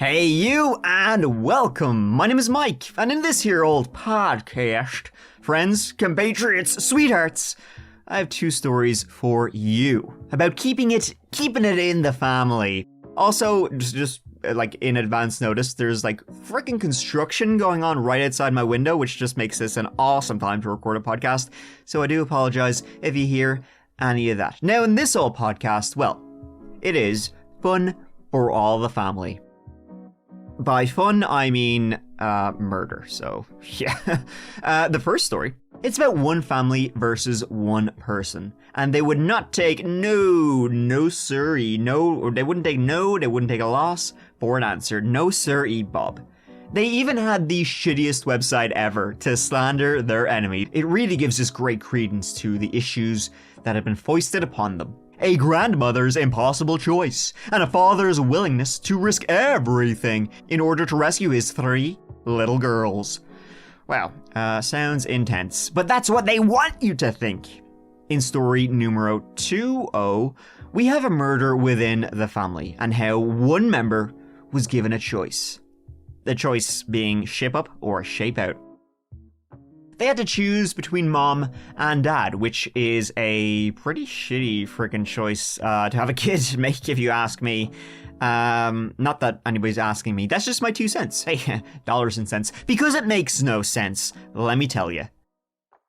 Hey you, and welcome. My name is Mike, and in this here old podcast, friends, compatriots, sweethearts, I have two stories for you about keeping it in the family. Also, just like in advance notice, there's like freaking construction going on right outside my window, which just makes this an awesome time to record a podcast. So I do apologize if you hear any of that. Now, in this old podcast, well, it is fun for all the family. By fun, I mean murder, so yeah. The first story, it's about one family versus one person. And they would not take no siree, no, they wouldn't take no, they wouldn't take a loss for an answer. No siree, Bob. They even had the shittiest website ever to slander their enemy. It really gives this great credence to the issues that have been foisted upon them. A grandmother's impossible choice, and a father's willingness to risk everything in order to rescue his 3 little girls. Wow, sounds intense, but that's what they want you to think. In story numero 20, we have a murder within the family, and how one member was given a choice. The choice being ship up or shape out. They had to choose between mom and dad, which is a pretty shitty freaking choice to have a kid make, if you ask me. Not that anybody's asking me, that's just my 2 cents. Hey, dollars and cents. Because it makes no sense, let me tell you.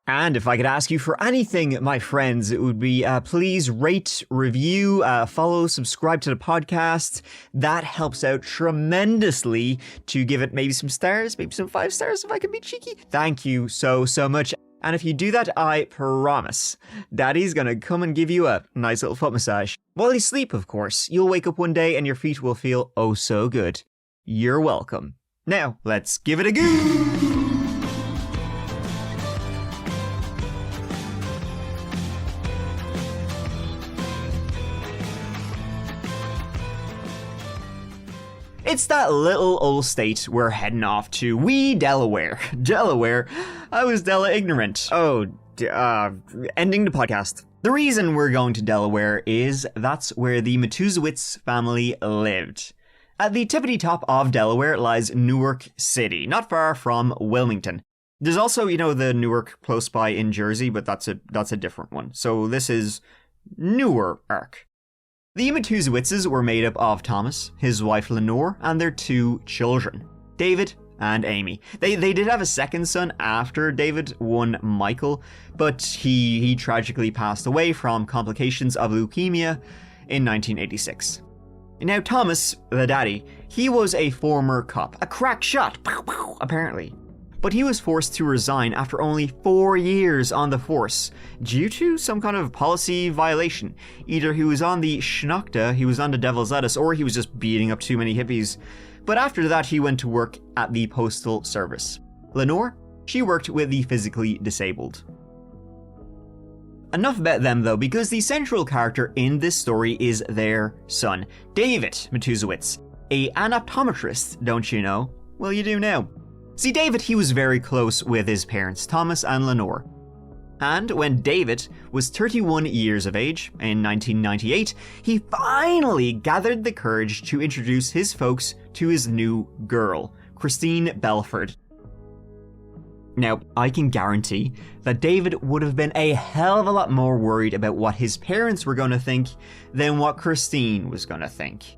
And if I could ask you for anything, my friends, it would be please rate, review, follow, subscribe to the podcast. That helps out tremendously to give it maybe some stars, maybe some 5 stars if I can be cheeky. Thank you so much. And if you do that, I promise, Daddy's gonna come and give you a nice little foot massage. While you sleep, of course. You'll wake up one day and your feet will feel oh so good. You're welcome. Now, let's give it a go! It's that little old state we're heading off to, wee Delaware. Delaware? I was Della ignorant. Ending the podcast. The reason we're going to Delaware is that's where the Matusiewicz family lived. At the tippity top of Delaware lies Newark City, not far from Wilmington. There's also, the Newark close by in Jersey, but that's a different one. So this is Newark. The Matusiewiczes were made up of Thomas, his wife Lenore, and their 2 children, David and Amy. They did have a second son after David, one Michael, but he tragically passed away from complications of leukemia in 1986. Now Thomas, the daddy, he was a former cop, a crack shot, apparently. But he was forced to resign after only 4 years on the force, due to some kind of policy violation. Either he was on the schnockta, he was on the devil's lettuce, or he was just beating up too many hippies. But after that, he went to work at the Postal Service. Lenore, she worked with the physically disabled. Enough about them though, because the central character in this story is their son, David Matusiewicz, an optometrist, don't you know? Well, you do now. See, David, he was very close with his parents, Thomas and Lenore. And when David was 31 years of age, in 1998, he finally gathered the courage to introduce his folks to his new girl, Christine Belford. Now, I can guarantee that David would have been a hell of a lot more worried about what his parents were going to think than what Christine was going to think.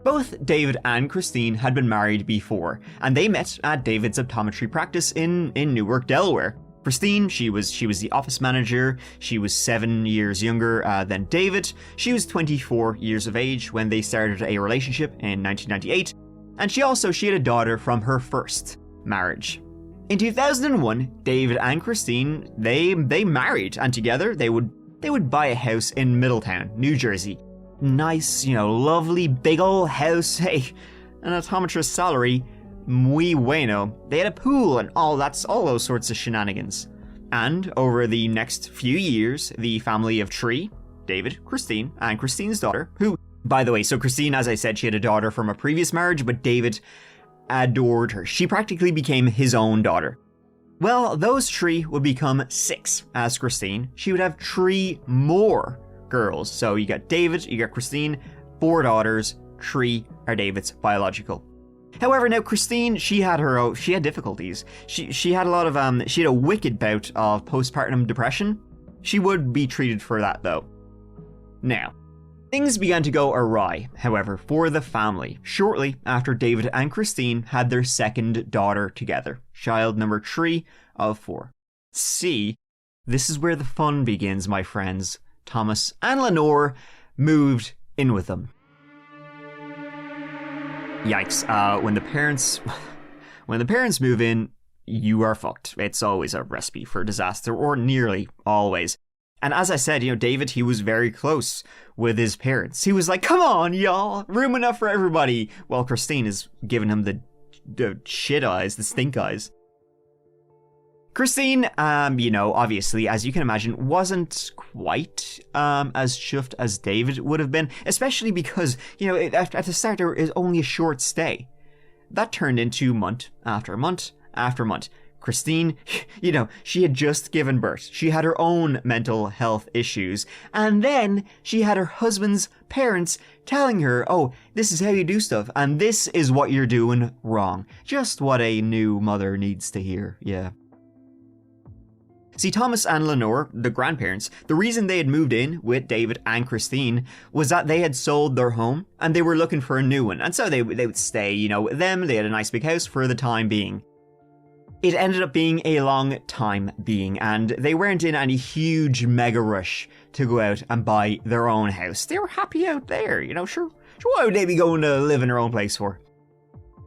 Both David and Christine had been married before, and they met at David's optometry practice in Newark, Delaware. Christine, she was the office manager. She was 7 years younger than David. She was 24 years of age when they started a relationship in 1998, and she had a daughter from her first marriage. In 2001, David and Christine, they married, and together they would buy a house in Middletown, New Jersey. Nice, lovely big ol' house. Hey, an optometrist's salary, muy bueno. They had a pool and all those sorts of shenanigans. And over the next few years, the family of 3, David, Christine, and Christine's daughter, who, by the way, so Christine, as I said, she had a daughter from a previous marriage, but David adored her. She practically became his own daughter. Well, those 3 would become 6 as Christine. She would have 3 more girls. So you got David, you got Christine, 4 daughters, 3 are David's biological. However, now Christine, she had difficulties. She had she had a wicked bout of postpartum depression. She would be treated for that though. Now, things began to go awry, however, for the family shortly after David and Christine had their second daughter together, child number 3 of 4. See, this is where the fun begins, my friends. Thomas and Lenore moved in with them. Yikes, when the parents move in, you are fucked. It's always a recipe for disaster, or nearly always. And as I said, David, he was very close with his parents. He was like, come on, y'all, room enough for everybody. While Christine is giving him the shit eyes, the stink eyes. Christine, obviously, as you can imagine, wasn't quite as chuffed as David would have been, especially because, at the start there is only a short stay. That turned into month after month after month. Christine, she had just given birth. She had her own mental health issues. And then she had her husband's parents telling her, oh, this is how you do stuff, and this is what you're doing wrong. Just what a new mother needs to hear, yeah. See, Thomas and Lenore, the grandparents, the reason they had moved in with David and Christine was that they had sold their home and they were looking for a new one. And so they would stay, with them. They had a nice big house for the time being. It ended up being a long time being, and they weren't in any huge mega rush to go out and buy their own house. They were happy out there, sure. Why would they be going to live in their own place for?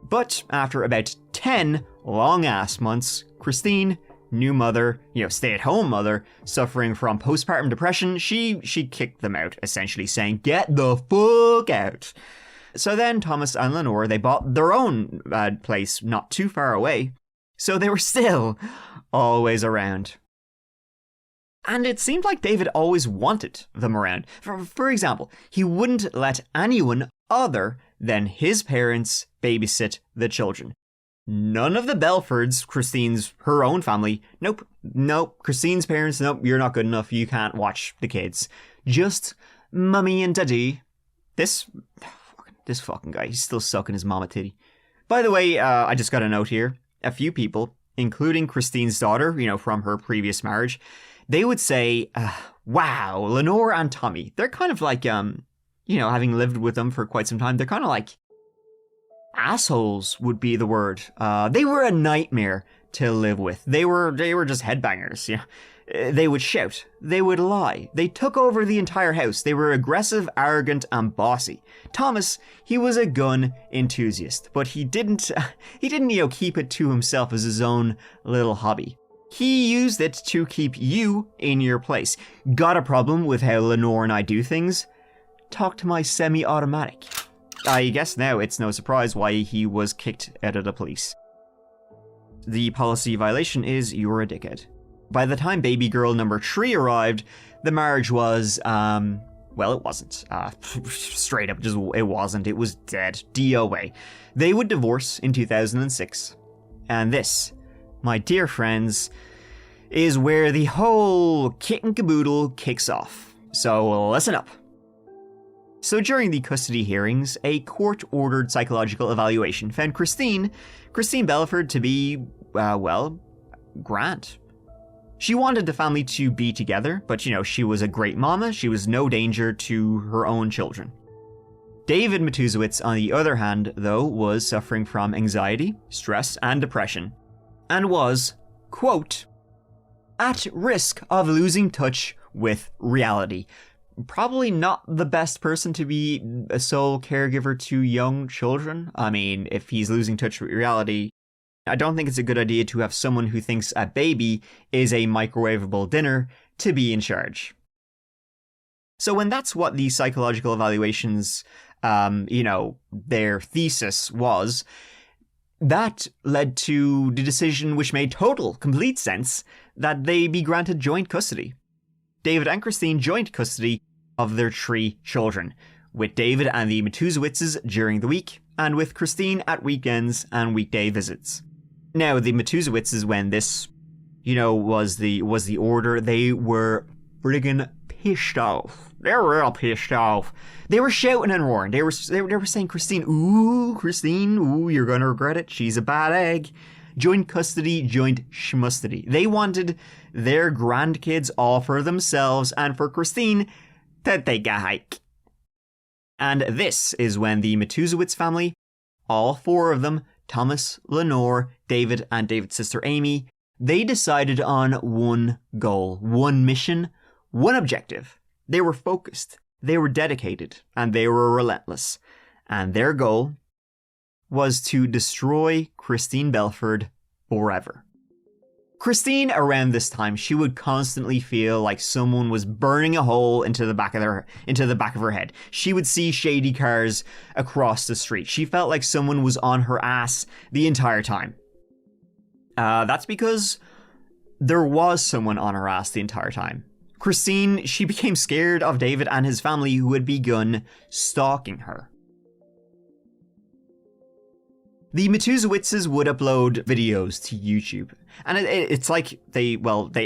But after about 10 long-ass months, Christine, new mother, stay-at-home mother, suffering from postpartum depression, she kicked them out, essentially saying, get the fuck out. So then Thomas and Lenore, they bought their own place not too far away, so they were still always around. And it seemed like David always wanted them around. For example, he wouldn't let anyone other than his parents babysit the children. None of the Belfords, her own family, nope, Christine's parents, nope, you're not good enough, you can't watch the kids. Just mummy and daddy. This fucking guy, he's still sucking his mama titty. By the way, I just got a note here. A few people, including Christine's daughter, from her previous marriage, they would say, wow, Lenore and Tommy, they're kind of like, having lived with them for quite some time, they're kind of like, assholes would be the word. They were a nightmare to live with. They were just headbangers. They would shout. They would lie. They took over the entire house. They were aggressive, arrogant, and bossy. Thomas, he was a gun enthusiast, but he didn't keep it to himself as his own little hobby. He used it to keep you in your place. Got a problem with how Lenore and I do things? Talk to my semi-automatic. I guess now it's no surprise why he was kicked out of the police. The policy violation is you're a dickhead. By the time baby girl number 3 arrived, the marriage was, well, it wasn't. Straight up, it wasn't. It was dead. DOA. They would divorce in 2006. And this, my dear friends, is where the whole kit and caboodle kicks off. So listen up. So during the custody hearings, a court-ordered psychological evaluation found Christine Belford to be, grand. She wanted the family to be together, but she was a great mama, she was no danger to her own children. David Matusiewicz, on the other hand, though, was suffering from anxiety, stress, and depression, and was, quote, at risk of losing touch with reality. Probably not the best person to be a sole caregiver to young children. I mean, if he's losing touch with reality, I don't think it's a good idea to have someone who thinks a baby is a microwavable dinner to be in charge. So when that's what the psychological evaluations, their thesis was, that led to the decision, which made complete sense, that they be granted joint custody. David and Christine joint custody of their 3 children, with David and the Matusiewiczes during the week, and with Christine at weekends and weekday visits. Now, the Matusiewiczes, when this, was the order, they were friggin' pissed off. They're real pissed off. They were shouting and roaring. They were saying, Christine, ooh, you're gonna regret it. She's a bad egg. Joint custody, joint schmustody. They wanted their grandkids all for themselves and for Christine to take a hike. And this is when the Matusiewicz family, all four of them, Thomas, Lenore, David, and David's sister Amy, they decided on one goal, one mission, one objective. They were focused, they were dedicated, and they were relentless. And their goal was to destroy Christine Belford forever. Christine, around this time, she would constantly feel like someone was burning a hole into the back of her head. She would see shady cars across the street. She felt like someone was on her ass the entire time. That's because there was someone on her ass the entire time. Christine, she became scared of David and his family, who had begun stalking her. The Matusiewiczes would upload videos to YouTube, and it's like they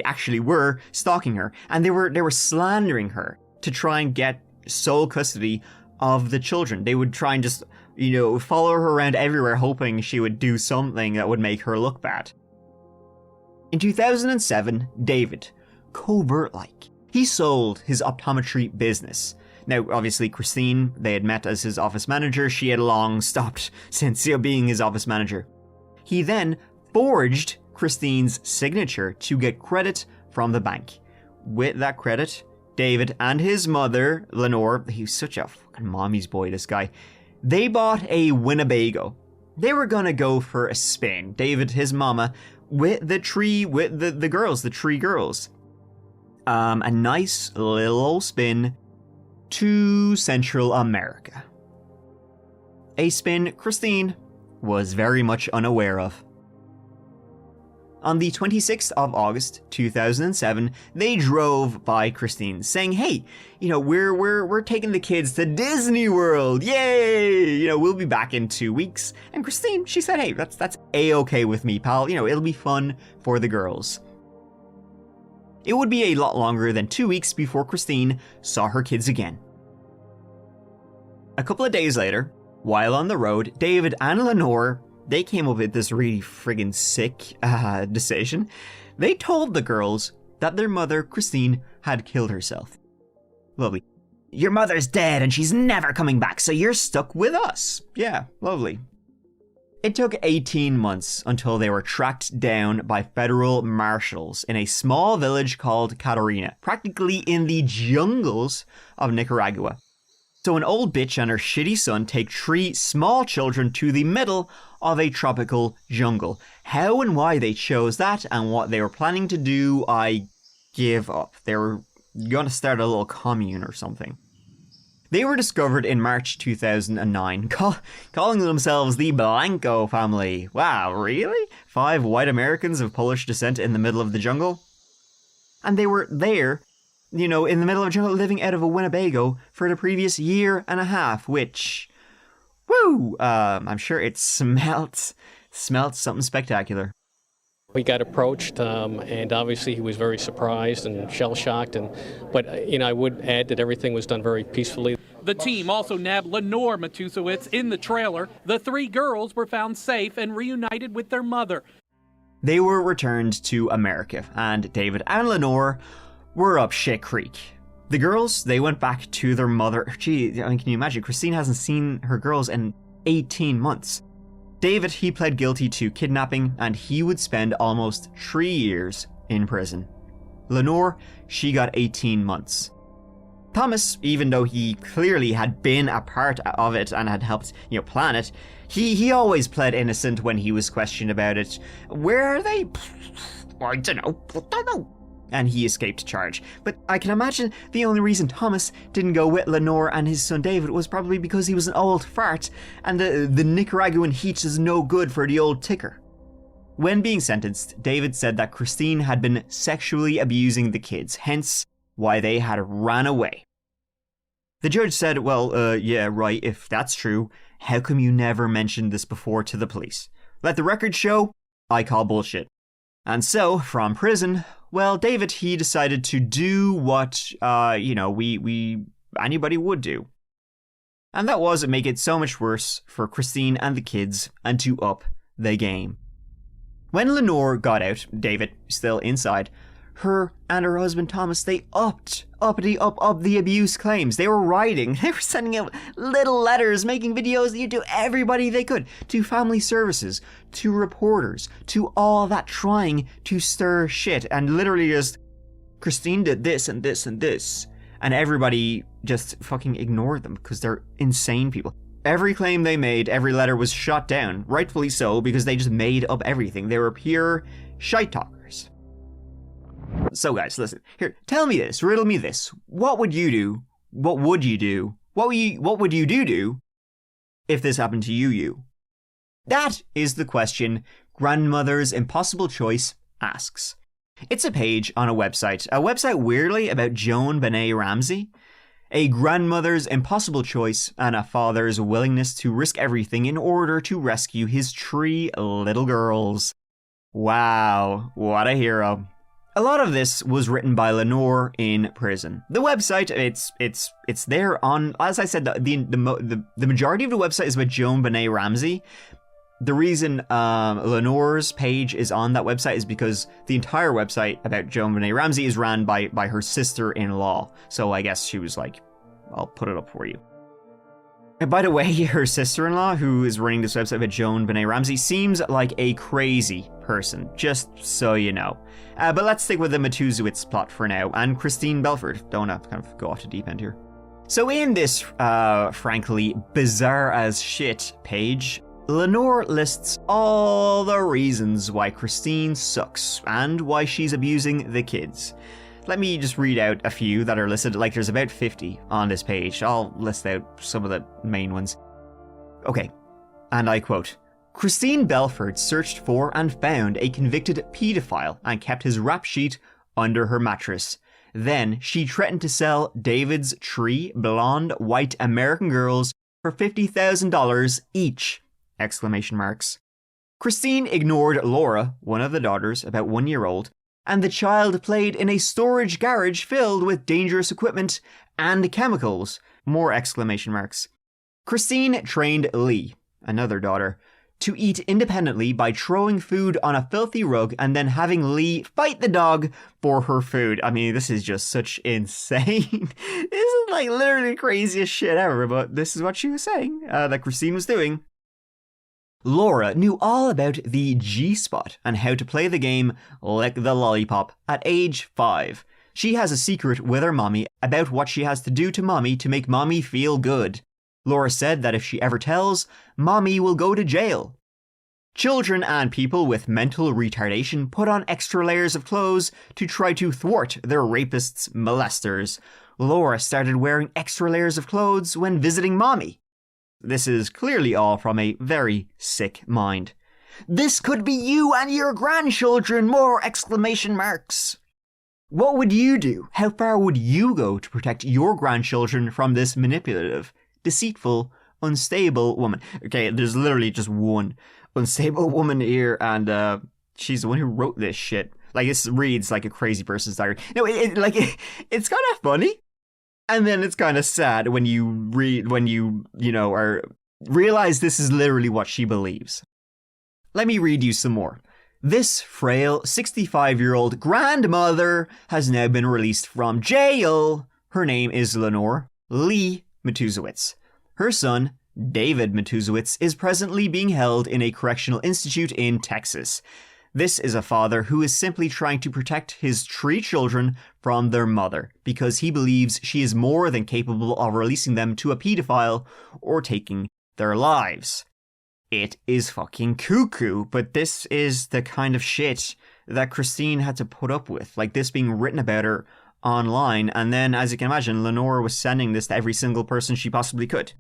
actually were stalking her, and they were slandering her to try and get sole custody of the children. They would try and just, follow her around everywhere, hoping she would do something that would make her look bad. In 2007, David, covert-like, he sold his optometry business. Now, obviously, Christine, they had met as his office manager. She had long stopped since being his office manager. He then forged Christine's signature to get credit from the bank. With that credit, David and his mother, Lenore, he's such a fucking mommy's boy, this guy, they bought a Winnebago. They were gonna go for a spin. David, his mama, with the tree girls. A nice little old spin to Central America. A spin Christine was very much unaware of. On the 26th of August 2007, they drove by Christine, saying, "Hey, we're taking the kids to Disney World. Yay! We'll be back in 2 weeks." And Christine, she said, "Hey, that's A-okay with me, pal. It'll be fun for the girls." It would be a lot longer than 2 weeks before Christine saw her kids again. A couple of days later, while on the road, David and Lenore, they came up with this really friggin' sick decision. They told the girls that their mother, Christine, had killed herself. Lovely. "Your mother's dead and she's never coming back, so you're stuck with us." Yeah, lovely. It took 18 months until they were tracked down by federal marshals in a small village called Catarina, practically in the jungles of Nicaragua. So an old bitch and her shitty son take 3 small children to the middle of a tropical jungle. How and why they chose that and what they were planning to do, I give up. They were going to start a little commune or something. They were discovered in March 2009, calling themselves the Blanco Family. Wow, really? 5 white Americans of Polish descent in the middle of the jungle? And they were there, in the middle of the jungle, living out of a Winnebago for the previous year and a half, which, I'm sure it smelt something spectacular. We got approached, and obviously he was very surprised and shell-shocked. But I would add that everything was done very peacefully. The team also nabbed Lenore Matusiewicz in the trailer. The 3 girls were found safe and reunited with their mother. They were returned to America, and David and Lenore were up shit creek. The girls, they went back to their mother. Gee, can you imagine? Christine hasn't seen her girls in 18 months. David, he pled guilty to kidnapping, and he would spend almost 3 years in prison. Lenore, she got 18 months. Thomas, even though he clearly had been a part of it and had helped, plan it, he always pled innocent when he was questioned about it. Where are they? I don't know. And he escaped charge. But I can imagine the only reason Thomas didn't go with Lenore and his son David was probably because he was an old fart, and the Nicaraguan heat is no good for the old ticker. When being sentenced, David said that Christine had been sexually abusing the kids, hence why they had ran away. The judge said, yeah, right, if that's true, how come you never mentioned this before to the police? Let the record show, I call bullshit. And so, from prison, Well, David, he decided to do what, anybody would do. And that was to make it so much worse for Christine and the kids and to up the game. When Lenore got out, David still inside, her and her husband Thomas, they upped the abuse claims. They were writing, they were sending out little letters, making videos to everybody they could, to family services, to reporters, to all that, trying to stir shit, and literally just, Christine did this and this and this, and everybody just fucking ignored them because they're insane people. Every claim they made, every letter was shot down, rightfully so, because they just made up everything. They were pure shite talkers. So guys, listen, here, tell me this, riddle me this. What would you do? What would you do? What would you do if this happened to you? That is the question Grandmother's Impossible Choice asks. It's a page on a website weirdly about Joan Benet Ramsey. A grandmother's impossible choice and a father's willingness to risk everything in order to rescue his 3 little girls. Wow, what a hero. A lot of this was written by Lenore in prison. The website, it's there on, as I said, the majority of the website is about Joan Benet Ramsey. The reason Lenore's page is on that website is because the entire website about Joan Benet Ramsey is ran by her sister-in-law. So I guess she was like, I'll put it up for you. And by the way, her sister-in-law, who is running this website about Joan Benet Ramsey, seems like a crazy person, just so you know. But let's stick with the Matusiewicz plot for now, and Christine Belford. Don't want to kind of go off the deep end here. So in this, frankly, bizarre as shit page, Lenore lists all the reasons why Christine sucks and why she's abusing the kids. Let me just read out a few that are listed. Like, there's about 50 on this page. I'll list out some of the main ones. Okay, and I quote, Christine Belford searched for and found a convicted paedophile and kept his rap sheet under her mattress. Then she threatened to sell David's 3 blonde, white American girls for $50,000 each! Exclamation marks. Christine ignored Laura, one of the daughters, about 1 year old, and the child played in a storage garage filled with dangerous equipment and chemicals. More exclamation marks. Christine trained Lee, another daughter, to eat independently by throwing food on a filthy rug and then having Lee fight the dog for her food. I mean, this is just such insane. This is like literally the craziest shit ever, but this is what she was saying that Christine was doing. Laura knew all about the G-spot and how to play the game Lick the Lollipop at age 5. She has a secret with her mommy about what she has to do to mommy to make mommy feel good. Laura said that if she ever tells, mommy will go to jail. Children and people with mental retardation put on extra layers of clothes to try to thwart their rapists' molesters. Laura started wearing extra layers of clothes when visiting mommy. This is clearly all from a very sick mind. This could be you and your grandchildren! More exclamation marks! What would you do? How far would you go to protect your grandchildren from this manipulative, deceitful, unstable woman? Okay, there's literally just one unstable woman here, and she's the one who wrote this shit. Like, this reads like a crazy person's diary. No, it's kind of funny. And then it's kind of sad when you realize this is literally what she believes. Let me read you some more. This frail 65-year-old grandmother has now been released from jail. Her name is Lenore Lee Matusiewicz. Her son, David Matusiewicz, is presently being held in a correctional institute in Texas. This is a father who is simply trying to protect his 3 children from their mother because he believes she is more than capable of releasing them to a pedophile or taking their lives. It is fucking cuckoo, but this is the kind of shit that Christine had to put up with, like this being written about her online, and then, as you can imagine, Lenore was sending this to every single person she possibly could.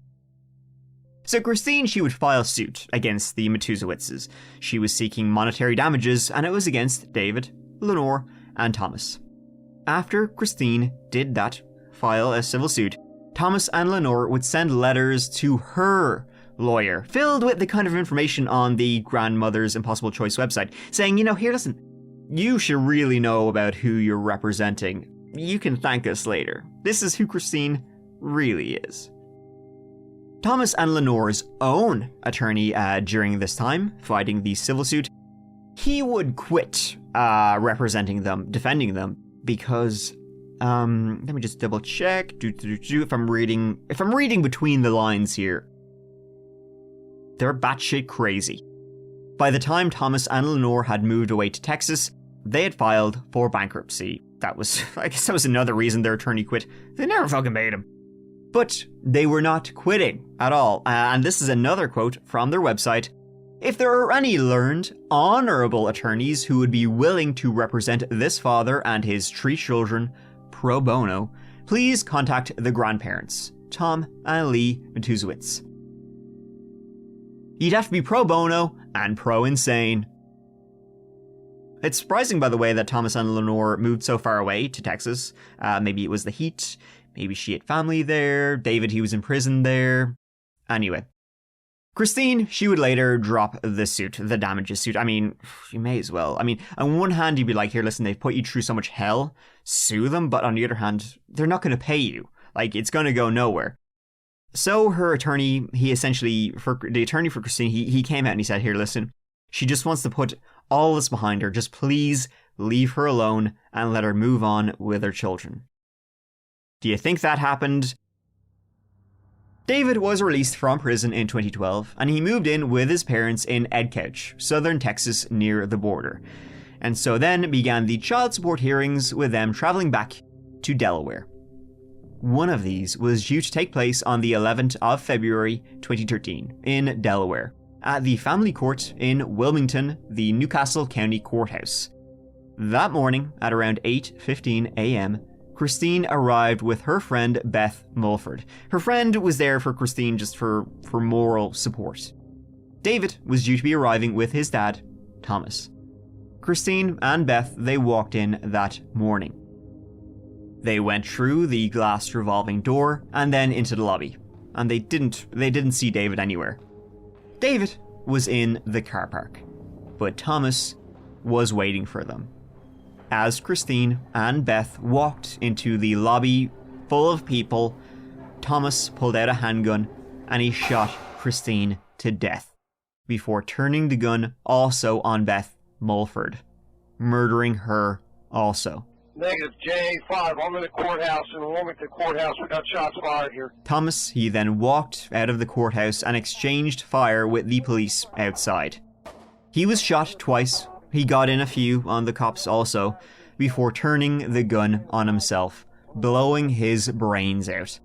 So Christine, she would file suit against the Matusiewiczes. She was seeking monetary damages, and it was against David, Lenore, and Thomas. After Christine did that, file a civil suit, Thomas and Lenore would send letters to her lawyer, filled with the kind of information on the Grandmother's Impossible Choice website, saying, here, listen, You should really know about who you're representing. You can thank us later. This is who Christine really is. Thomas and Lenore's own attorney during this time, fighting the civil suit, he would quit representing them, defending them, because, let me just double check, if I'm reading between the lines here. They're batshit crazy. By the time Thomas and Lenore had moved away to Texas, they had filed for bankruptcy. I guess that was another reason their attorney quit. They never fucking paid him. But they were not quitting at all. And this is another quote from their website. If there are any learned, honorable attorneys who would be willing to represent this father and his 3 children pro bono, please contact the grandparents, Tom and Lee Matusiewicz. You'd have to be pro bono and pro insane. It's surprising, by the way, that Thomas and Lenore moved so far away to Texas. Maybe it was the heat. Maybe she had family there. David, he was in prison there. Anyway. Christine, she would later drop the suit, the damages suit. I mean, you may as well. I mean, on one hand, you'd be like, here, listen, they've put you through so much hell. Sue them. But on the other hand, they're not going to pay you. Like, it's going to go nowhere. So her attorney, the attorney for Christine, he came out and he said, here, listen, she just wants to put all this behind her. Just please leave her alone and let her move on with her children. Do you think that happened? David was released from prison in 2012, and he moved in with his parents in Edcouch, southern Texas near the border. And so then began the child support hearings, with them traveling back to Delaware. One of these was due to take place on the 11th of February 2013 in Delaware, at the family court in Wilmington, the Newcastle County Courthouse. That morning, at around 8:15 a.m., Christine arrived with her friend Beth Mulford. Her friend was there for Christine just for moral support. David was due to be arriving with his dad, Thomas. Christine and Beth, they walked in that morning. They went through the glass revolving door and then into the lobby, and they didn't see David anywhere. David was in the car park, but Thomas was waiting for them. As Christine and Beth walked into the lobby full of people, Thomas pulled out a handgun and he shot Christine to death before turning the gun also on Beth Mulford, murdering her also. Negative J5, I'm in the courthouse, in the Wilmington courthouse. We got shots fired here. Thomas, he then walked out of the courthouse and exchanged fire with the police outside. He was shot twice. He got in a few on the cops also, before turning the gun on himself, blowing his brains out.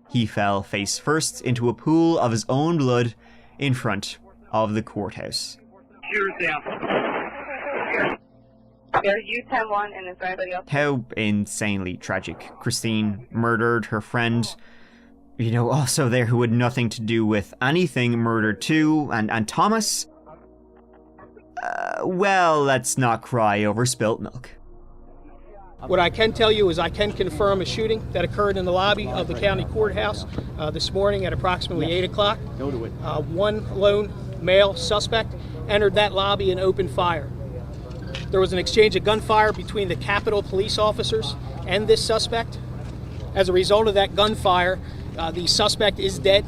He fell face first into a pool of his own blood in front of the courthouse. Shooters down. There's you 10-1 and is there anybody else? How insanely tragic. Christine murdered her friend, also there who had nothing to do with anything, murdered too, and Thomas... well, let's not cry over spilt milk. What I can tell you is I can confirm a shooting that occurred in the lobby of the county courthouse this morning at approximately 8 o'clock. One lone male suspect entered that lobby and opened fire. There was an exchange of gunfire between the Capitol police officers and this suspect. As a result of that gunfire, the suspect is dead.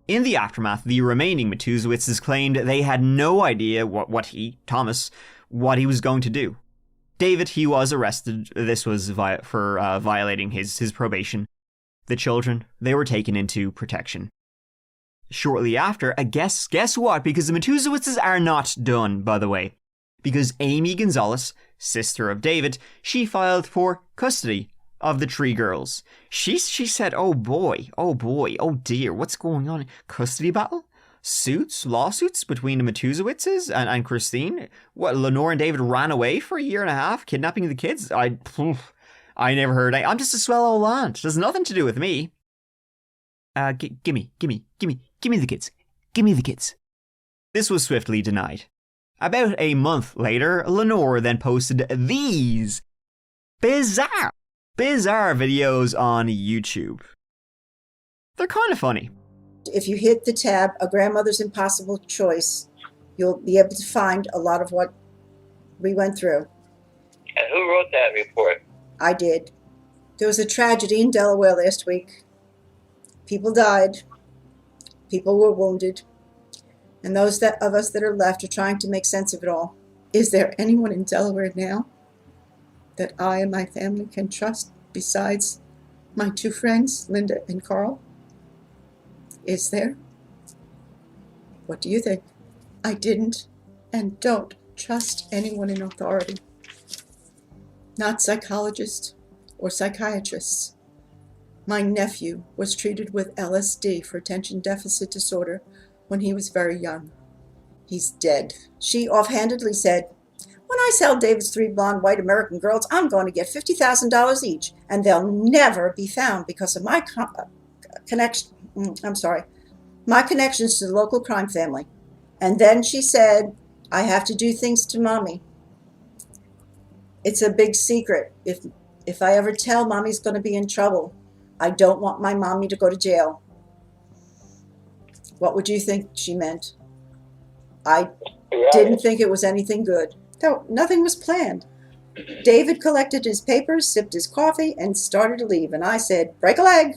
In the aftermath, the remaining Matusiewiczes claimed they had no idea what he was going to do. David, he was arrested. This was for violating his probation. The children, they were taken into protection. Shortly after, guess what? Because the Matusiewiczes are not done, by the way. Because Amy Gonzalez, sister of David, she filed for custody of the 3 girls. She said, oh boy, oh dear, what's going on? Custody battle? Lawsuits between the Matusiewiczes and Christine? What, Lenore and David ran away for a year and a half, kidnapping the kids? I never heard. I'm just a swell old aunt. There's nothing to do with me. Gimme the kids. Give me the kids. This was swiftly denied. About a month later, Lenore then posted these bizarre videos on YouTube. They're kind of funny. If you hit the tab, A Grandmother's Impossible Choice, You'll be able to find a lot of what we went through. And who wrote that report? I did. There was a tragedy in Delaware last week. People died. People were wounded. And those of us that are left are trying to make sense of it all. Is there anyone in Delaware now that I and my family can trust besides my two friends, Linda and Carl? Is there? What do you think? I didn't and don't trust anyone in authority. Not psychologists or psychiatrists. My nephew was treated with LSD for attention deficit disorder when he was very young. He's dead. She offhandedly said, when I sell David's 3 blonde white American girls, I'm going to get $50,000 each, and they'll never be found because of my connections to the local crime family. And then she said, I have to do things to Mommy. It's a big secret. If I ever tell Mommy's going to be in trouble, I don't want my Mommy to go to jail. What would you think she meant? I didn't think it was anything good. No, nothing was planned. David collected his papers, sipped his coffee, and started to leave. And I said, break a leg.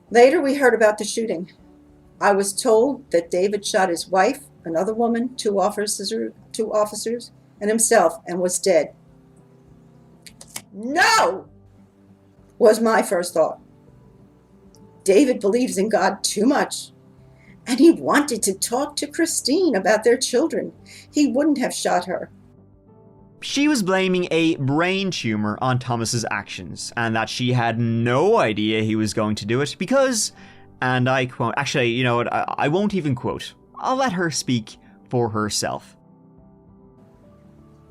Later, we heard about the shooting. I was told that David shot his wife, another woman, two officers, and himself, and was dead. No! Was my first thought. David believes in God too much. And he wanted to talk to Christine about their children. He wouldn't have shot her. She was blaming a brain tumor on Thomas's actions, and that she had no idea he was going to do it because, and I quote, actually, you know what, I won't even quote. I'll let her speak for herself.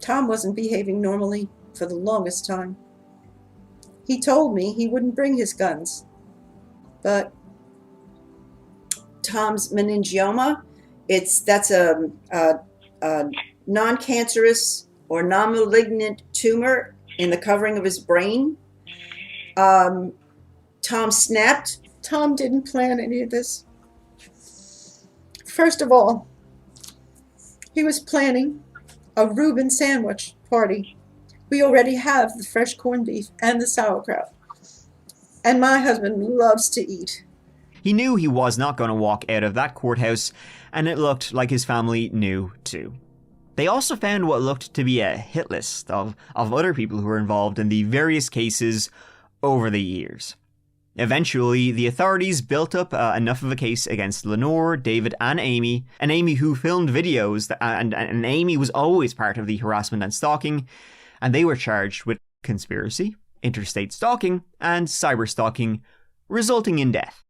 Tom wasn't behaving normally for the longest time. He told me he wouldn't bring his guns, but Tom's meningioma, that's a non-cancerous or non-malignant tumor in the covering of his brain. Tom snapped. Tom didn't plan any of this. First of all, he was planning a Reuben sandwich party. We already have the fresh corned beef and the sauerkraut. And my husband loves to eat. He knew he was not going to walk out of that courthouse, and it looked like his family knew too. They also found what looked to be a hit list of other people who were involved in the various cases over the years. Eventually, the authorities built up enough of a case against Lenore, David, and Amy who filmed videos, and Amy was always part of the harassment and stalking, and they were charged with conspiracy, interstate stalking, and cyber stalking, resulting in death.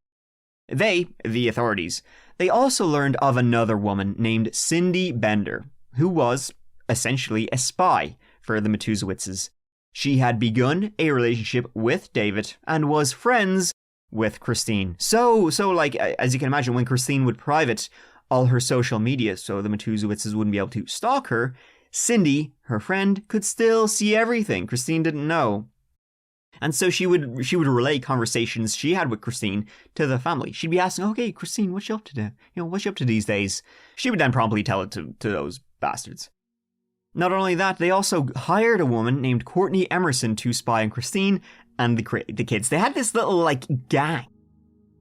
They, the authorities, they also learned of another woman named Cindy Bender, who was, essentially, a spy for the Matusiewiczes. She had begun a relationship with David and was friends with Christine. So like, as you can imagine, when Christine would private all her social media so the Matusiewiczes wouldn't be able to stalk her, Cindy, her friend, could still see everything Christine didn't know. And so she would relay conversations she had with Christine to the family. She'd be asking, okay, Christine, what you up to today? What you up to these days? She would then promptly tell it to those bastards. Not only that, they also hired a woman named Courtney Emerson to spy on Christine and the kids. They had this little, gang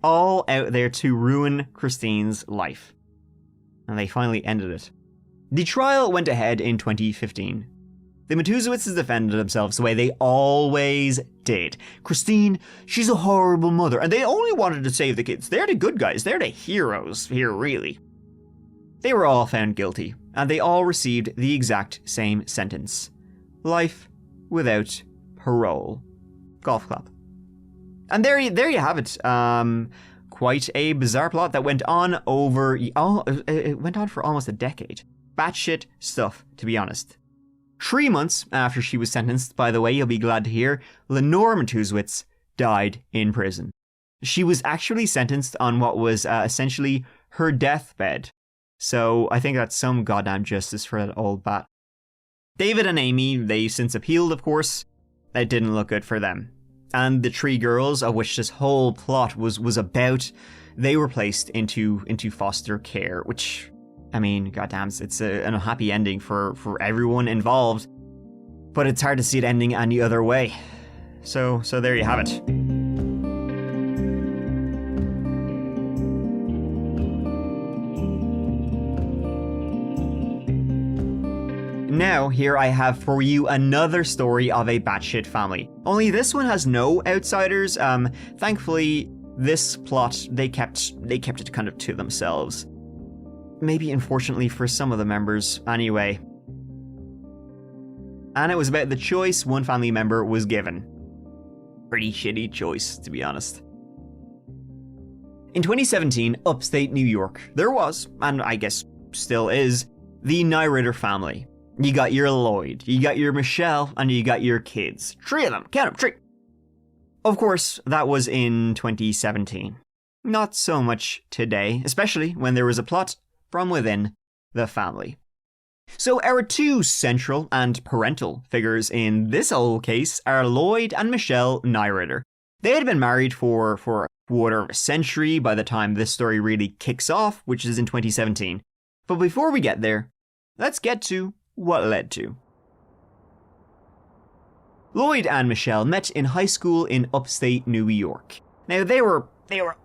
all out there to ruin Christine's life. And they finally ended it. The trial went ahead in 2015. The Matusiewiczes defended themselves the way they always did. Christine, she's a horrible mother, and they only wanted to save the kids. They're the good guys. They're the heroes here, really. They were all found guilty, and they all received the exact same sentence. Life without parole. Golf clap. And there you have it. Quite a bizarre plot that went on it went on for almost a decade. Batshit stuff, to be honest. 3 months after she was sentenced, by the way, you'll be glad to hear, Lenore Matusiewicz died in prison. She was actually sentenced on what was essentially her deathbed. So I think that's some goddamn justice for that old bat. David and Amy, they since appealed, of course. It didn't look good for them. And the 3 girls, of which this whole plot was about, they were placed into foster care, which I mean, goddamn, it's an unhappy ending for everyone involved, but it's hard to see it ending any other way. So there you have it. Now, here I have for you another story of a batshit family. Only this one has no outsiders. Thankfully, this plot, they kept it kind of to themselves. Maybe unfortunately for some of the members, anyway. And it was about the choice one family member was given. Pretty shitty choice, to be honest. In 2017, upstate New York, there was, and I guess still is, the Neurauter family. You got your Lloyd, you got your Michelle, and you got your kids. 3 of them, count them, 3. Of course, that was in 2017. Not so much today, especially when there was a plot from within the family. So our 2 central and parental figures in this whole case are Lloyd and Michelle Neurauter. They had been married for a quarter of a century by the time this story really kicks off, which is in 2017. But before we get there, let's get to what led to. Lloyd and Michelle met in high school in upstate New York. Now they were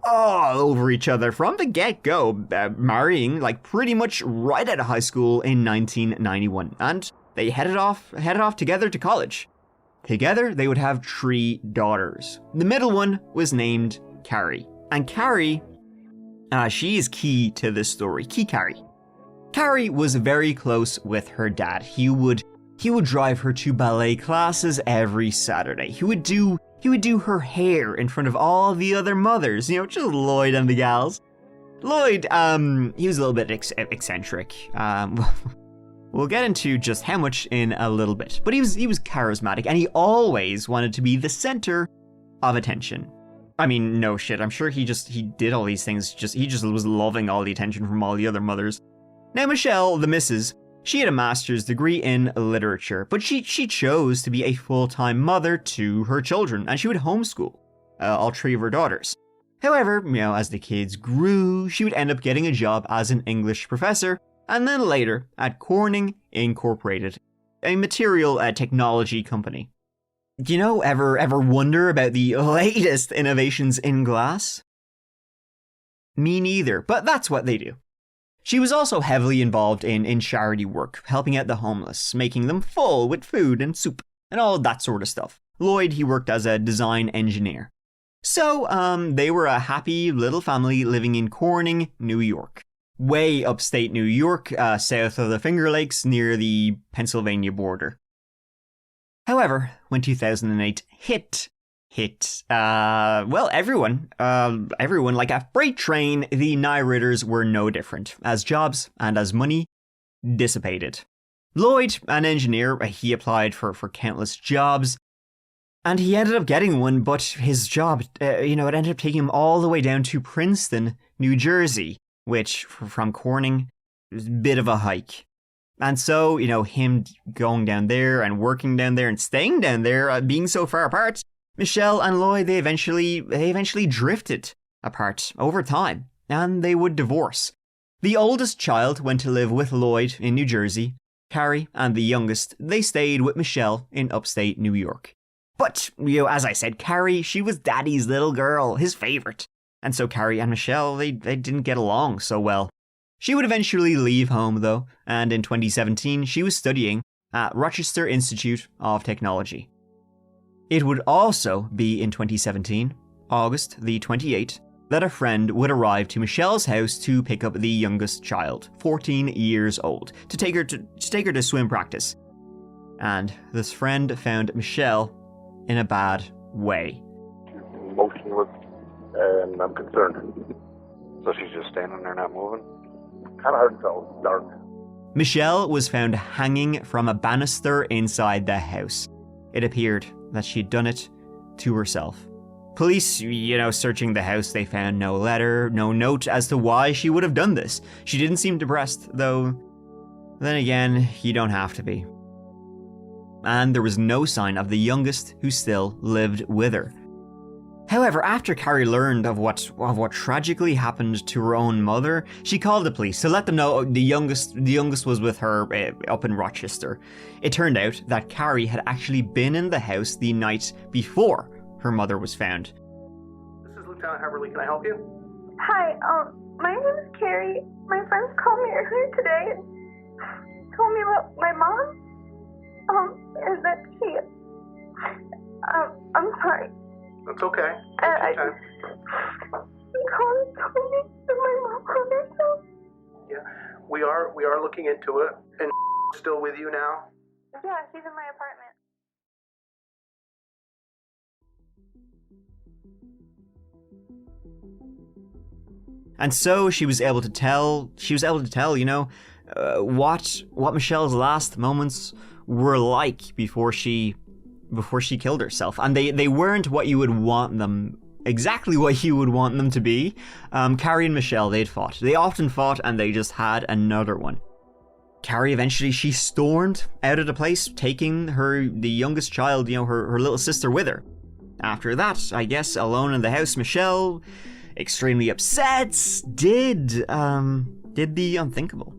all over each other from the get-go, marrying like pretty much right out of high school in 1991, and they headed off together to college. Together they would have 3 daughters. The middle one was named Carrie, and Carrie, she is key to this story. Carrie. Carrie was very close with her dad. He would drive her to ballet classes every Saturday. He would do her hair in front of all the other mothers, just Lloyd and the gals. Lloyd, he was a little bit eccentric. We'll get into just how much in a little bit. But he was charismatic, and he always wanted to be the center of attention. I mean, no shit, I'm sure he did all these things, he just was loving all the attention from all the other mothers. Now Michelle, the missus, she had a master's degree in literature, but she chose to be a full-time mother to her children, and she would homeschool all 3 of her daughters. However, as the kids grew, she would end up getting a job as an English professor, and then later at Corning Incorporated, a material technology company. Do you ever wonder about the latest innovations in glass? Me neither, but that's what they do. She was also heavily involved in charity work, helping out the homeless, making them full with food and soup, and all that sort of stuff. Lloyd, he worked as a design engineer. So, they were a happy little family living in Corning, New York. Way upstate New York, south of the Finger Lakes, near the Pennsylvania border. However, when 2008 hit, everyone like a freight train, the Neurauters were no different, as jobs and as money dissipated. Lloyd, an engineer, he applied for countless jobs, and he ended up getting one, but his job, it ended up taking him all the way down to Princeton, New Jersey, which, from Corning, was a bit of a hike. And so, him going down there and working down there and staying down there, being so far apart, Michelle and Lloyd, they eventually drifted apart over time, and they would divorce. The oldest child went to live with Lloyd in New Jersey. Carrie and the youngest, they stayed with Michelle in upstate New York. But, as I said, Carrie, she was Daddy's little girl, his favorite. And so Carrie and Michelle, they didn't get along so well. She would eventually leave home, though, and in 2017, she was studying at Rochester Institute of Technology. It would also be in 2017, August the 28th, that a friend would arrive to Michelle's house to pick up the youngest child, 14 years old, to take her to swim practice. And this friend found Michelle in a bad way. Motionless, and I'm concerned. So she's just standing there not moving? Kind of hard to tell, it's dark. Michelle was found hanging from a banister inside the house. It appeared that she'd done it to herself. Police, searching the house, they found no letter, no note as to why she would have done this. She didn't seem depressed, though then again, you don't have to be. And there was no sign of the youngest who still lived with her. However, after Carrie learned of what tragically happened to her own mother, she called the police to let them know the youngest was with her up in Rochester. It turned out that Carrie had actually been in the house the night before her mother was found. This is Lieutenant Heverly. Can I help you? Hi, my name is Carrie. My friends called me earlier today and told me about my mom. And that she, I'm sorry. That's okay. I called and told me that my mom hurt herself. Yeah, we are looking into it. And still with you now? Yeah, she's in my apartment. And so she was able to tell, you know, what Michelle's last moments were like before she killed herself. And they weren't what you would want them, exactly what you would want them to be. Carrie and Michelle, they'd fought. They often fought, and they just had another one. Carrie eventually, she stormed out of the place, taking the youngest child, you know, her little sister with her. After that, I guess, alone in the house, Michelle, extremely upset, did the unthinkable.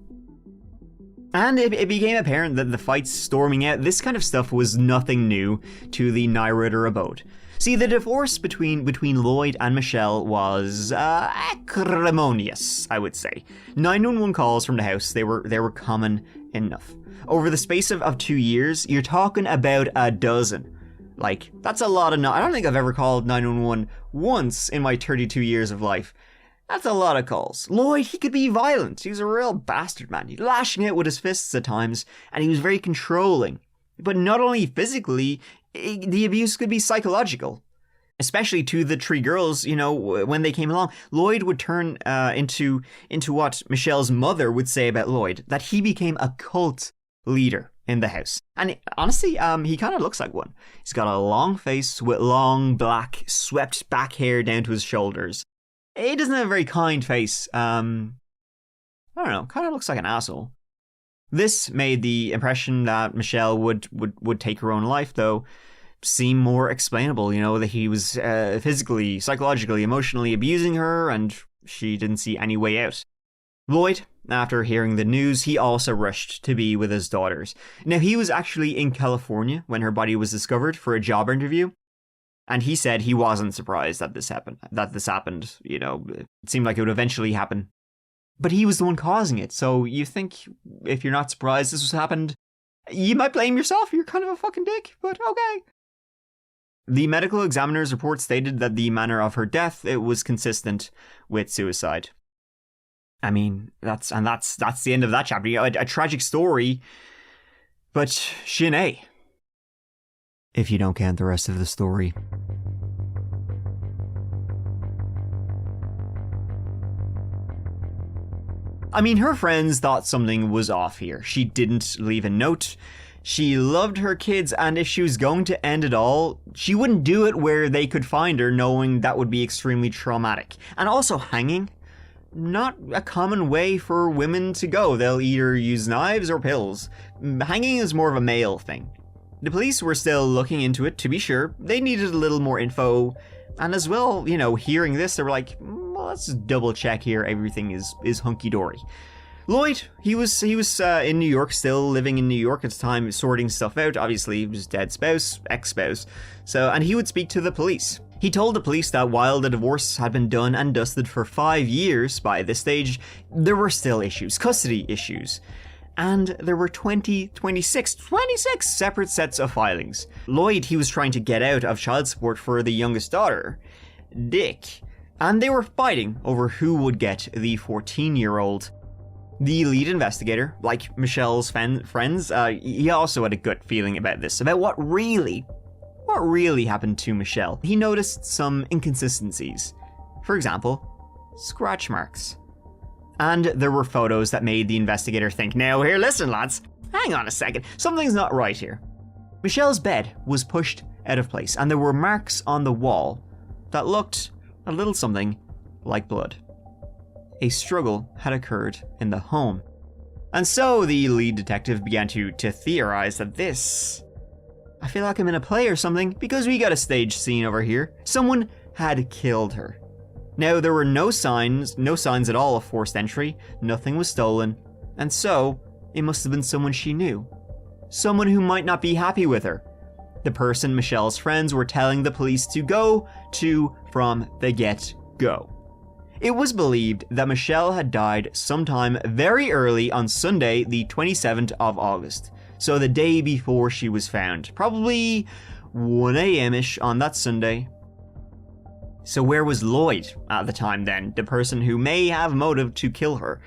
And it became apparent that the fights storming out, this kind of stuff was nothing new to the Neurauter abode. See, the divorce between Lloyd and Michelle was acrimonious, I would say. 911 calls from the house, they were common enough. Over the space of 2 years, you're talking about a dozen. Like, that's a lot of I don't think I've ever called 911 once in my 32 years of life. That's a lot of calls. Lloyd, he could be violent. He was a real bastard, man. He lashing out with his fists at times, and he was very controlling. But not only physically, the abuse could be psychological. Especially to the 3 girls, you know, when they came along. Lloyd would turn into what Michelle's mother would say about Lloyd, that he became a cult leader in the house. And honestly, he kind of looks like one. He's got a long face with long, black, swept back hair down to his shoulders. He doesn't have a very kind face. I don't know, kind of looks like an asshole. This made the impression that Michelle would take her own life, though, seem more explainable, you know, that he was physically, psychologically, emotionally abusing her, and she didn't see any way out. Lloyd, after hearing the news, he also rushed to be with his daughters. Now, he was actually in California when her body was discovered for a job interview, and he said he wasn't surprised that this happened, you know, it seemed like it would eventually happen. But he was the one causing it, so you think if you're not surprised this was happened, you might blame yourself, you're kind of a fucking dick, but okay. The medical examiner's report stated that the manner of her death, it was consistent with suicide. I mean, that's the end of that chapter. You know, a tragic story, but Sinead, if you don't count the rest of the story. I mean, her friends thought something was off here. She didn't leave a note. She loved her kids, and if she was going to end it all, she wouldn't do it where they could find her, knowing that would be extremely traumatic. And also hanging, not a common way for women to go. They'll either use knives or pills. Hanging is more of a male thing. The police were still looking into it, to be sure. They needed a little more info. And as well, you know, hearing this, they were like, well, let's just double check here. Everything is hunky-dory. Lloyd, he was in New York, still living in New York at the time, sorting stuff out. Obviously, he was dead spouse, ex-spouse. And he would speak to the police. He told the police that while the divorce had been done and dusted for 5 years by this stage, there were still issues, custody issues. And there were 26 separate sets of filings. Lloyd, he was trying to get out of child support for the youngest daughter, Dick. And they were fighting over who would get the 14-year-old. The lead investigator, like Michelle's friends, he also had a gut feeling about this, about what really happened to Michelle. He noticed some inconsistencies. For example, scratch marks. And there were photos that made the investigator think, now here, listen lads, hang on a second, something's not right here. Michelle's bed was pushed out of place, and there were marks on the wall that looked a little something like blood. A struggle had occurred in the home. And so the lead detective began to theorize that this... I feel like I'm in a play or something, because we got a stage scene over here. Someone had killed her. Now, there were no signs at all of forced entry, nothing was stolen, and so it must have been someone she knew. Someone who might not be happy with her. The person Michelle's friends were telling the police to go to from the get-go. It was believed that Michelle had died sometime very early on Sunday, the 27th of August, so the day before she was found, probably 1 a.m.-ish on that Sunday. So where was Lloyd at the time then, the person who may have motive to kill her?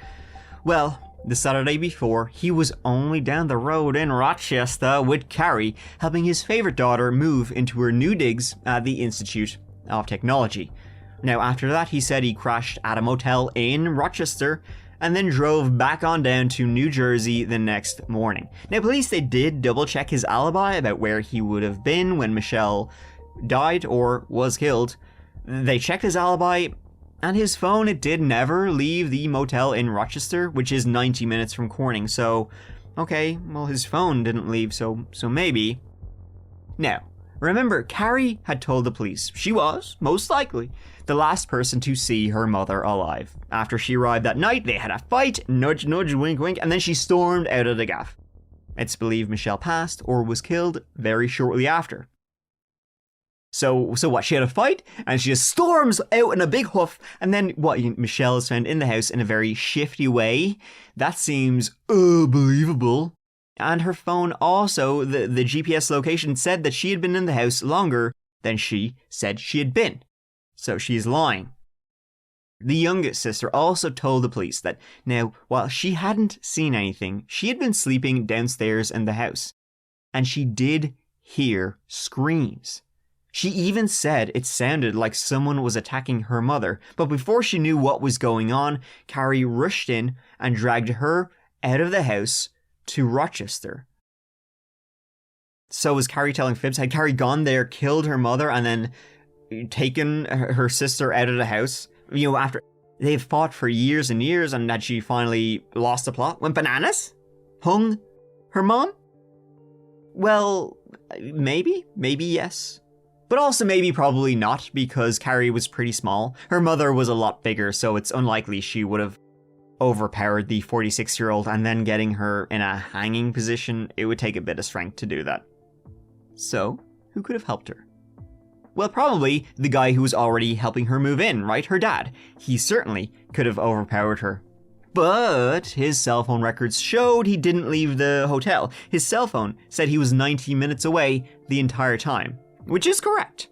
Well, the Saturday before, he was only down the road in Rochester with Carrie, helping his favorite daughter move into her new digs at the Institute of Technology. Now, after that, he said he crashed at a motel in Rochester and then drove back on down to New Jersey the next morning. Now, police, they did double-check his alibi about where he would have been when Michelle died or was killed. They checked his alibi, and his phone, it did never leave the motel in Rochester, which is 90 minutes from Corning, so, okay, well, his phone didn't leave, so maybe. Now, remember, Carrie had told the police she was, most likely, the last person to see her mother alive. After she arrived that night, they had a fight, nudge, nudge, wink, wink, and then she stormed out of the gaff. It's believed Michelle passed or was killed very shortly after. So what, she had a fight, and she just storms out in a big huff, and then what, Michelle is found in the house in a very shifty way? That seems unbelievable. And her phone also, the GPS location said that she had been in the house longer than she said she had been. So she's lying. The youngest sister also told the police that now, while she hadn't seen anything, she had been sleeping downstairs in the house, and she did hear screams. She even said it sounded like someone was attacking her mother, but before she knew what was going on, Carrie rushed in and dragged her out of the house to Rochester. So was Carrie telling fibs? Had Carrie gone there, killed her mother, and then taken her sister out of the house? You know, after they've fought for years and years, and that she finally lost the plot, went bananas? Hung her mom? Well, maybe yes. But also maybe probably not, because Carrie was pretty small. Her mother was a lot bigger, so it's unlikely she would have overpowered the 46-year-old and then getting her in a hanging position. It would take a bit of strength to do that. So, who could have helped her? Well, probably the guy who was already helping her move in, right? Her dad. He certainly could have overpowered her. But his cell phone records showed he didn't leave the hotel. His cell phone said he was 90 minutes away the entire time. Which is correct.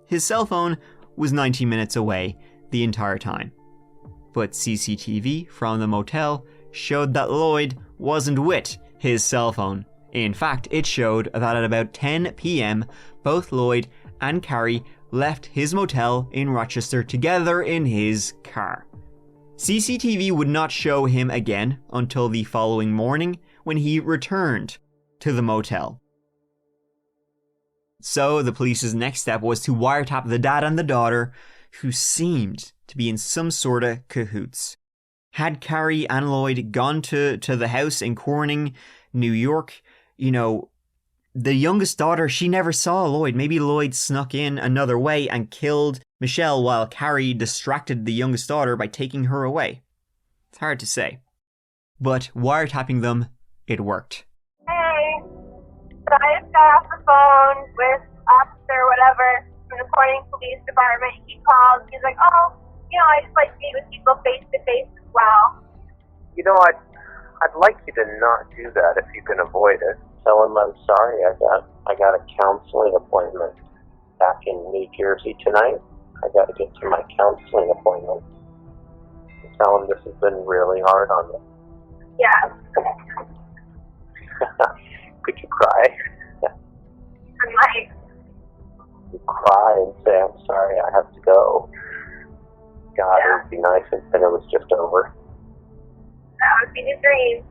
His cell phone was 90 minutes away the entire time. But CCTV from the motel showed that Lloyd wasn't with his cell phone. In fact, it showed that at about 10 p.m., both Lloyd and Carrie left his motel in Rochester together in his car. CCTV would not show him again until the following morning when he returned to the motel. So the police's next step was to wiretap the dad and the daughter, who seemed to be in some sort of cahoots. Had Carrie and Lloyd gone to the house in Corning, New York, the youngest daughter, she never saw Lloyd. Maybe Lloyd snuck in another way and killed Michelle while Carrie distracted the youngest daughter by taking her away. It's hard to say. But wiretapping them, it worked. Hey, so I just got off the phone with officer whatever from the Corning Police Department. He called. He's like, I just like to meet with people face to face as well. I'd like you to not do that if you can avoid it. Tell him I'm sorry. I got a counseling appointment back in New Jersey tonight. I got to get to my counseling appointment. Tell him this has been really hard on you. Yeah. Could you cry? I'm like, You cry and say, I'm sorry, I have to go. God, it would be nice if it was just over. That would be the dream.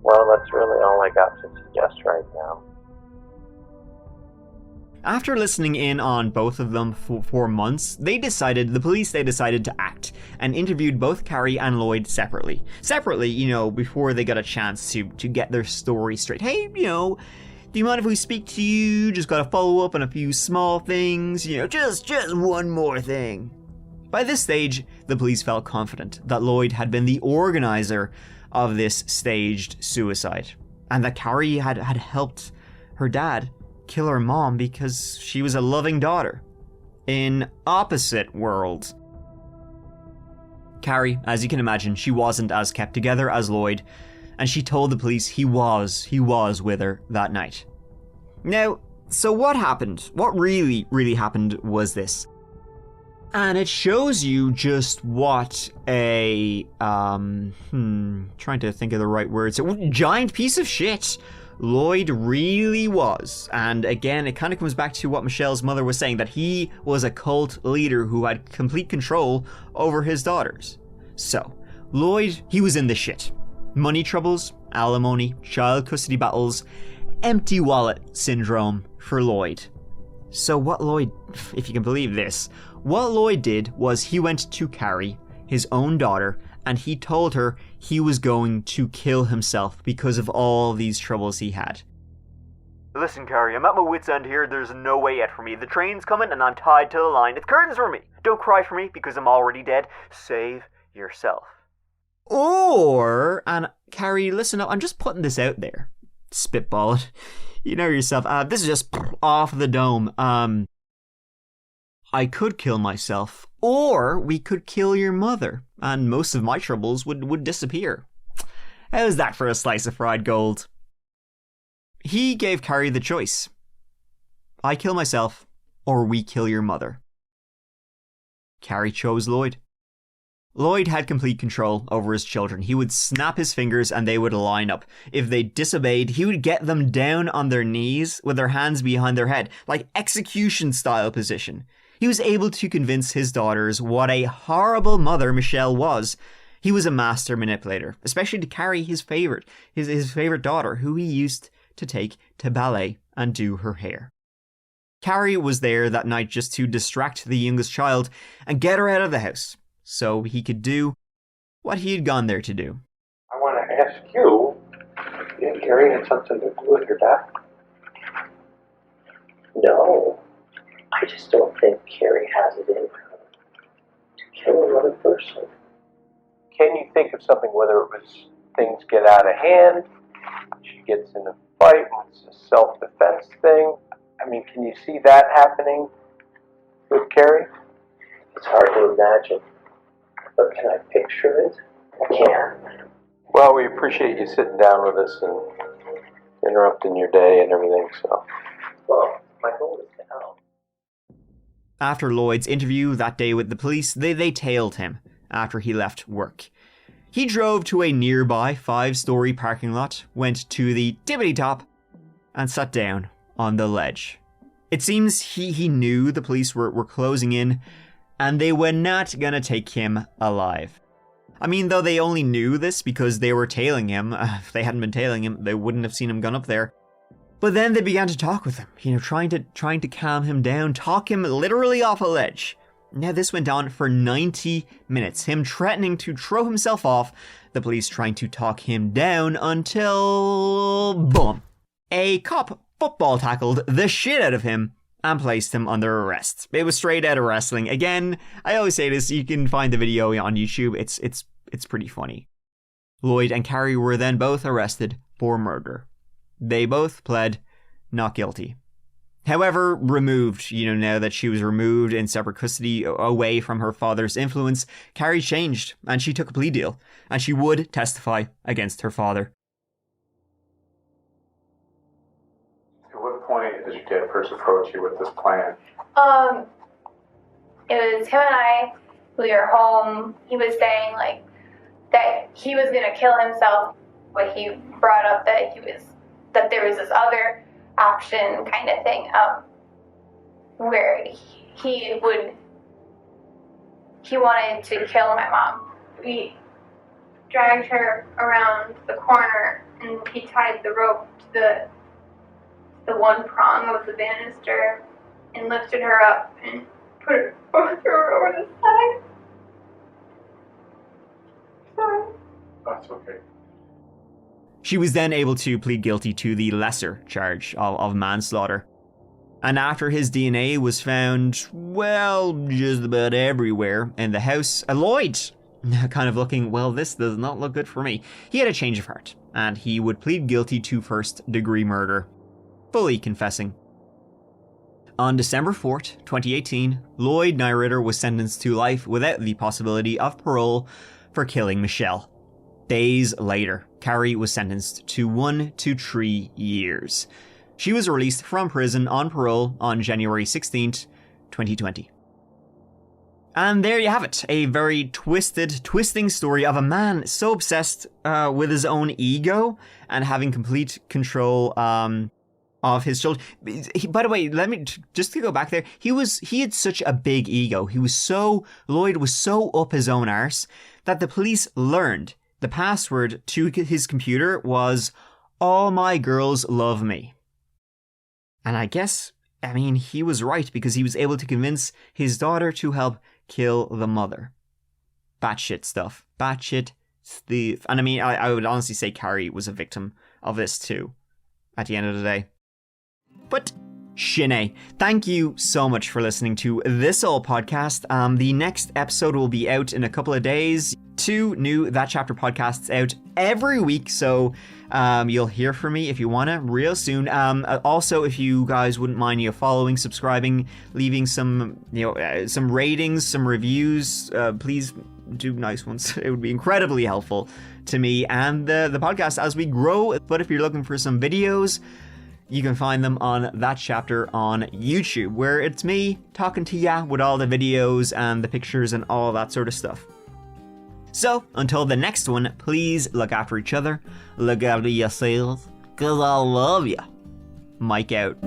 Well, that's really all I got to suggest right now. After listening in on both of them for months, the police decided to act and interviewed both Carrie and Lloyd separately. Before they got a chance to get their story straight. Hey, Do you mind if we speak to you? Just gotta follow up on a few small things, just one more thing. By this stage, the police felt confident that Lloyd had been the organizer of this staged suicide, and that Carrie had helped her dad kill her mom because she was a loving daughter. In opposite worlds, Carrie, as you can imagine, she wasn't as kept together as Lloyd, and she told the police he was with her that night. Now, so what happened? What really happened was this. And it shows you just what a, trying to think of the right words, a giant piece of shit Lloyd really was. And again, it kind of comes back to what Michelle's mother was saying, that he was a cult leader who had complete control over his daughters. So, Lloyd, he was in the shit. Money troubles, alimony, child custody battles, empty wallet syndrome for Lloyd. So what Lloyd, if you can believe this, what Lloyd did was he went to Carrie, his own daughter, and he told her he was going to kill himself because of all these troubles he had. Listen, Carrie, I'm at my wit's end here. There's no way out for me. The train's coming and I'm tied to the line. It's curtains for me. Don't cry for me because I'm already dead. Save yourself. Or, and Carrie, listen up, I'm just putting this out there. Spitball it. You know yourself. This is just off the dome. I could kill myself, or we could kill your mother, and most of my troubles would disappear. How's that for a slice of fried gold? He gave Carrie the choice. I kill myself, or we kill your mother. Carrie chose Lloyd. Lloyd had complete control over his children. He would snap his fingers and they would line up. If they disobeyed, he would get them down on their knees with their hands behind their head, like execution style position. He was able to convince his daughters what a horrible mother Michelle was. He was a master manipulator, especially to Carrie, his favorite daughter, who he used to take to ballet and do her hair. Carrie was there that night just to distract the youngest child and get her out of the house, so he could do what he had gone there to do. I want to ask you, did Carrie have something to do with your dad? No. I just don't think Carrie has it in her to kill another person. Can you think of something, whether it was things get out of hand, she gets in a fight, it's a self-defense thing? I mean, can you see that happening with Carrie? It's hard to imagine, but can I picture it? I can. Well, we appreciate you sitting down with us and interrupting your day and everything, so. Well, my goal is to help. After Lloyd's interview that day with the police, they tailed him after he left work. He drove to a nearby 5-story parking lot, went to the tippity top, and sat down on the ledge. It seems he knew the police were closing in, and they were not gonna take him alive. I mean, though they only knew this because they were tailing him. If they hadn't been tailing him, they wouldn't have seen him gone up there. But then they began to talk with him, trying to calm him down, talk him literally off a ledge. Now this went on for 90 minutes, him threatening to throw himself off, the police trying to talk him down until, boom, a cop football tackled the shit out of him and placed him under arrest. It was straight out of wrestling. Again, I always say this, you can find the video on YouTube, it's pretty funny. Lloyd and Carrie were then both arrested for murder. They both pled not guilty. However, removed, now that she was removed in separate custody away from her father's influence, Carrie changed and she took a plea deal and she would testify against her father. At what point did your dad first approach you with this plan? It was him and I, we were home. He was saying that he was gonna kill himself, but he brought up that there was this other option kind of thing, where he wanted to kill my mom. We dragged her around the corner and he tied the rope to the one prong of the banister and lifted her up and put her over the side. Sorry. That's okay. She was then able to plead guilty to the lesser charge of manslaughter. And after his DNA was found, well, just about everywhere in the house, Lloyd, kind of looking, well, this does not look good for me. He had a change of heart, and he would plead guilty to first-degree murder, fully confessing. On December 4th, 2018, Lloyd Neurauter was sentenced to life without the possibility of parole for killing Michelle. Days later, Carrie was sentenced to 1 to 3 years. She was released from prison on parole on January 16th, 2020. And there you have it, a very twisting story of a man so obsessed with his own ego and having complete control of his children. By the way, let me just to go back there. He had such a big ego. Lloyd was so up his own arse that the police learned the password to his computer was "All my girls love me." And he was right, because he was able to convince his daughter to help kill the mother. Batshit stuff. Batshit stuff. And I would honestly say Carrie was a victim of this too, at the end of the day. But Shanae, thank you so much for listening to this old podcast. The next episode will be out in a couple of days. 2 new That Chapter podcasts out every week, so you'll hear from me if you want to real soon. Also, if you guys wouldn't mind following, subscribing, leaving some ratings, some reviews, please do nice ones. It would be incredibly helpful to me and the podcast as we grow. But if you're looking for some videos, you can find them on That Chapter on YouTube, where it's me talking to ya with all the videos and the pictures and all that sort of stuff. So, until the next one, please look after each other, look after yourselves, 'cause I love ya. Mike out.